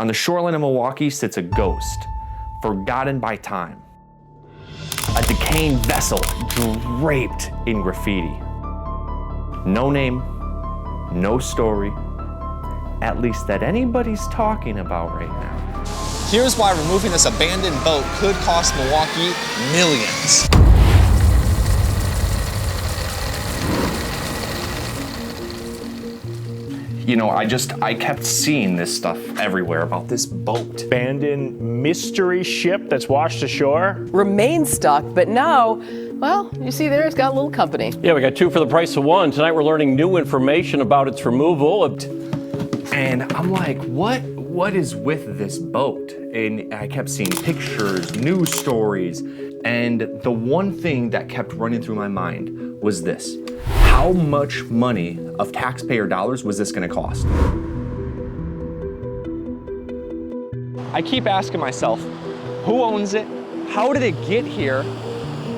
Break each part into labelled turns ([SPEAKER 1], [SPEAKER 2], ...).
[SPEAKER 1] On the shoreline of Milwaukee sits a ghost, forgotten by time. A decaying vessel draped in graffiti. No name, no story, at least that anybody's talking about right now.
[SPEAKER 2] Here's why removing this abandoned boat could cost Milwaukee millions.
[SPEAKER 1] You know, I kept seeing this stuff everywhere about this boat.
[SPEAKER 3] Abandoned mystery ship that's washed ashore.
[SPEAKER 4] Remains stuck, but now, well, you see there, it's got a little company.
[SPEAKER 5] Yeah, we got two for the price of one. Tonight we're learning new information about its removal.
[SPEAKER 1] And I'm like, what is with this boat? And I kept seeing pictures, news stories, and the one thing that kept running through my mind was this. How much money of taxpayer dollars was this gonna cost?
[SPEAKER 6] I keep asking myself, who owns it? How did it get here?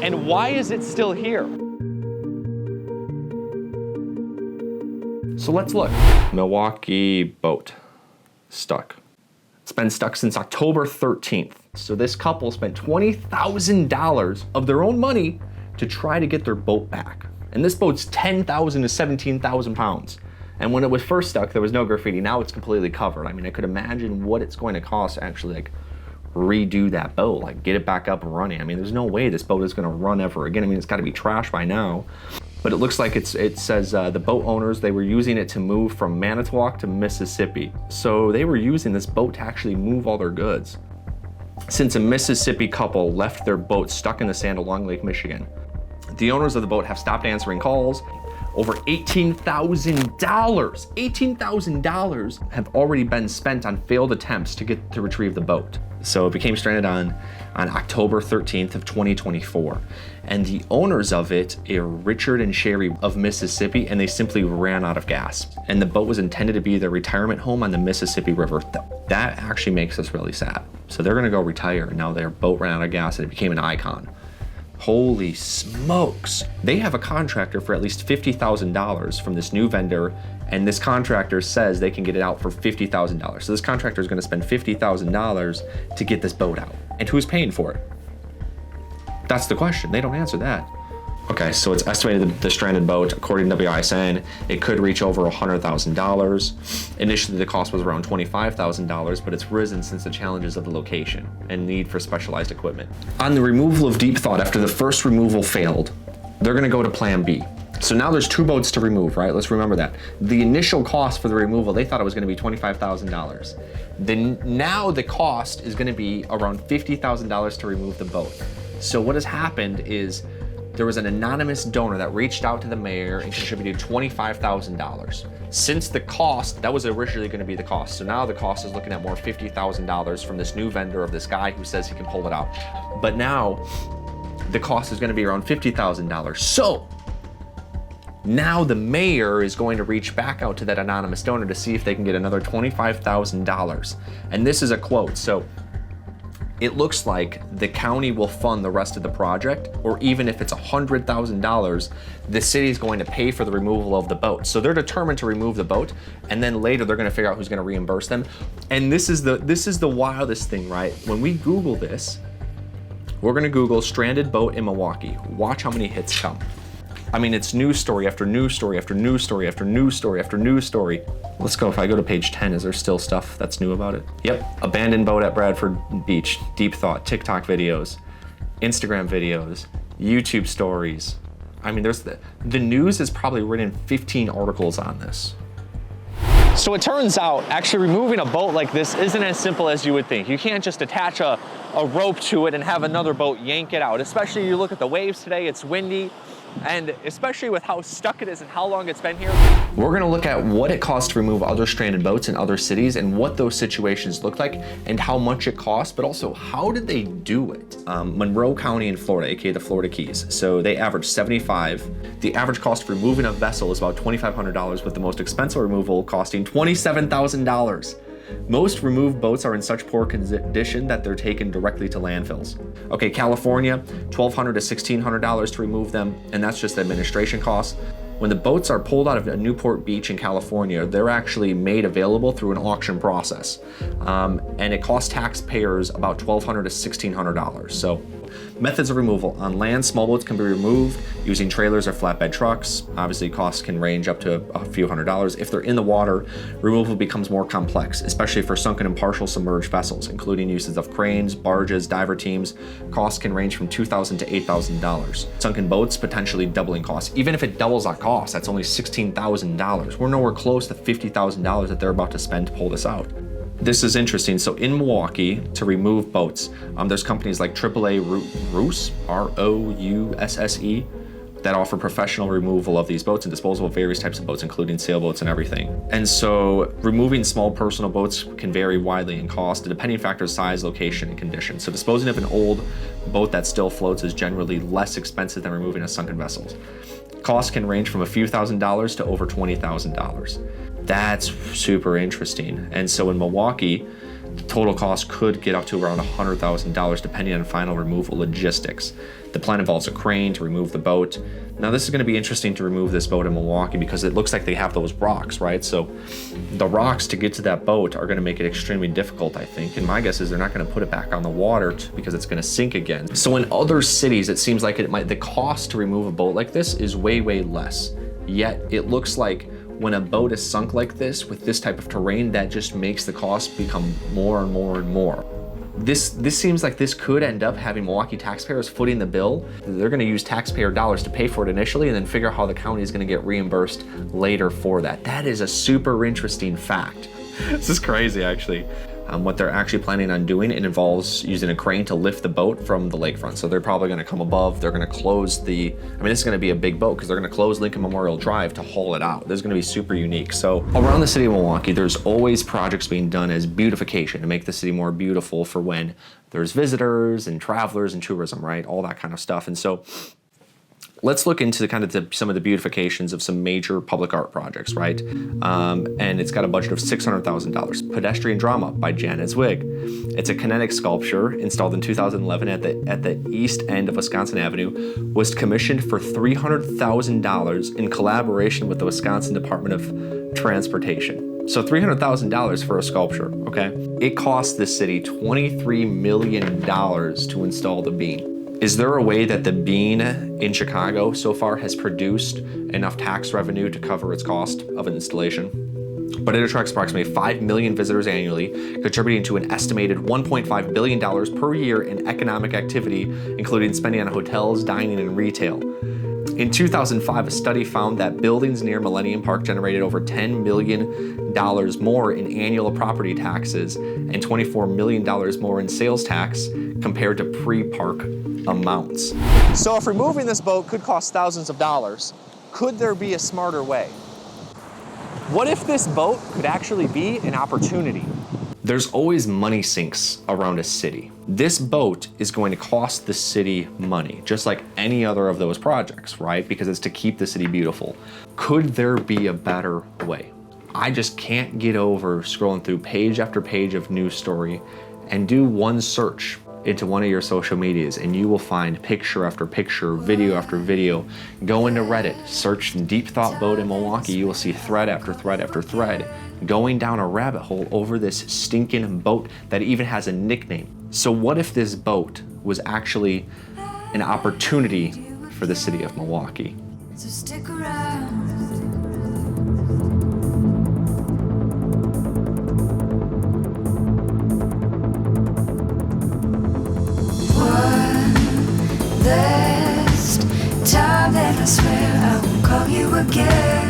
[SPEAKER 6] And why is it still here?
[SPEAKER 1] So let's look. Milwaukee boat, stuck. It's been stuck since October 13th. So this couple spent $20,000 of their own money to try to get their boat back. And this boat's 10,000 to 17,000 pounds. And when it was first stuck, there was no graffiti. Now it's completely covered. I mean, I could imagine what it's going to cost to actually like redo that boat, like get it back up and running. I mean, there's no way this boat is gonna run ever again. I mean, it's gotta be trashed by now. But it looks like it says the boat owners, they were using it to move from Manitowoc to Mississippi. So they were using this boat to actually move all their goods. Since a Mississippi couple left their boat stuck in the sand along Lake Michigan, the owners of the boat have stopped answering calls. Over $18,000 have already been spent on failed attempts to retrieve the boat. So it became stranded on October 13th of 2024. And the owners of it are Richard and Sherry of Mississippi, and they simply ran out of gas. And the boat was intended to be their retirement home on the Mississippi River. That actually makes us really sad. So they're gonna go retire, and now their boat ran out of gas and it became an icon. Holy smokes. They have a contractor for at least $50,000 from this new vendor, and this contractor says they can get it out for $50,000. So this contractor is gonna spend $50,000 to get this boat out. And who's paying for it? That's the question. They don't answer that. Okay, so it's estimated that the stranded boat, according to WISN, it could reach over $100,000. Initially, the cost was around $25,000, but it's risen since the challenges of the location and need for specialized equipment. On the removal of Deep Thought, after the first removal failed, they're gonna go to plan B. So now there's two boats to remove, right? Let's remember that. The initial cost for the removal, they thought it was gonna be $25,000. Then now the cost is gonna be around $50,000 to remove the boat. So what has happened is there was an anonymous donor that reached out to the mayor and contributed $25,000. Since the cost, that was originally gonna be the cost. So now the cost is looking at more $50,000 from this new vendor of this guy who says he can pull it out. But now the cost is gonna be around $50,000. So now the mayor is going to reach back out to that anonymous donor to see if they can get another $25,000. And this is a quote. So it looks like the county will fund the rest of the project, or even if it's $100,000, the city is going to pay for the removal of the boat. So they're determined to remove the boat, and then later they're going to figure out who's going to reimburse them. And this is the wildest thing, right? When we Google this, we're going to Google stranded boat in Milwaukee. Watch how many hits come. I mean, it's news story after news story after news story after news story after news story. Let's go, if I go to page 10, is there still stuff that's new about it? Yep, abandoned boat at Bradford Beach, Deep Thought, TikTok videos, Instagram videos, YouTube stories. I mean, there's the news has probably written 15 articles on this.
[SPEAKER 6] So it turns out actually removing a boat like this isn't as simple as you would think. You can't just attach a rope to it and have another boat yank it out. Especially you look at the waves today, it's windy. And especially with how stuck it is and how long it's been here.
[SPEAKER 1] We're gonna look at what it costs to remove other stranded boats in other cities and what those situations look like and how much it costs, but also how did they do it? Monroe County in Florida, aka the Florida Keys. So they average 75. The average cost for removing a vessel is about $2,500, with the most expensive removal costing $27,000. Most removed boats are in such poor condition that they're taken directly to landfills. Okay, California, $1,200 to $1,600 to remove them, and that's just administration costs. When the boats are pulled out of Newport Beach in California, they're actually made available through an auction process. And it costs taxpayers about $1,200 to $1,600. So methods of removal. On land, small boats can be removed using trailers or flatbed trucks. Obviously, costs can range up to a few $100s. If they're in the water, removal becomes more complex, especially for sunken and partial submerged vessels, including uses of cranes, barges, diver teams. Costs can range from $2,000 to $8,000. Sunken boats potentially doubling costs. Even if it doubles that cost, that's only $16,000. We're nowhere close to $50,000 that they're about to spend to pull this out. This is interesting. So in Milwaukee, to remove boats, there's companies like AAA Rousse, R-O-U-S-S-E, that offer professional removal of these boats and disposal of various types of boats, including sailboats and everything. And so removing small personal boats can vary widely in cost. The depending factors: size, location, and condition. So disposing of an old boat that still floats is generally less expensive than removing a sunken vessel. Costs can range from a few $1,000s to over $20,000. That's super interesting. And so in Milwaukee, the total cost could get up to around $100,000 depending on final removal logistics. The plan involves a crane to remove the boat. Now this is going to be interesting to remove this boat in Milwaukee because it looks like they have those rocks, right? So the rocks to get to that boat are going to make it extremely difficult, I think. And my guess is they're not going to put it back on the water because it's going to sink again. So in other cities, it seems like the cost to remove a boat like this is way, way less. Yet it looks like when a boat is sunk like this with this type of terrain, that just makes the cost become more and more and more. This seems like this could end up having Milwaukee taxpayers footing the bill. They're going to use taxpayer dollars to pay for it initially and then figure out how the county is going to get reimbursed later for that. That is a super interesting fact. This is crazy, actually. What they're actually planning on doing, it involves using a crane to lift the boat from the lakefront. So they're probably going to come above. They're going to close this is going to be a big boat because they're going to close Lincoln Memorial Drive to haul it out. This is going to be super unique. So around the city of Milwaukee, there's always projects being done as beautification to make the city more beautiful for when there's visitors and travelers and tourism, right? All that kind of stuff. And so let's look into some of the beautifications of some major public art projects, right? And it's got a budget of $600,000. Pedestrian Drama by Janet Zwig. It's a kinetic sculpture installed in 2011 at the east end of Wisconsin Avenue. Was commissioned for $300,000 in collaboration with the Wisconsin Department of Transportation. So $300,000 for a sculpture, okay? It cost the city $23 million to install the beam. Is there a way that the bean in Chicago so far has produced enough tax revenue to cover its cost of an installation? But it attracts approximately 5 million visitors annually, contributing to an estimated $1.5 billion per year in economic activity, including spending on hotels, dining, and retail. In 2005, a study found that buildings near Millennium Park generated over $10 million more in annual property taxes and $24 million more in sales tax compared to pre-park amounts.
[SPEAKER 6] So if removing this boat could cost thousands of dollars, could there be a smarter way? What if this boat could actually be an opportunity?
[SPEAKER 1] There's always money sinks around a city. This boat is going to cost the city money, just like any other of those projects, right? Because it's to keep the city beautiful. Could there be a better way? I just can't get over scrolling through page after page of news story and do one search into one of your social medias and you will find picture after picture, video after video. Go into Reddit, search Deep Thought Boat in Milwaukee, you will see thread after thread after thread going down a rabbit hole over this stinking boat that even has a nickname. So what if this boat was actually an opportunity for the city of Milwaukee?
[SPEAKER 7] So stick around. Last time that I swear I won't call you again.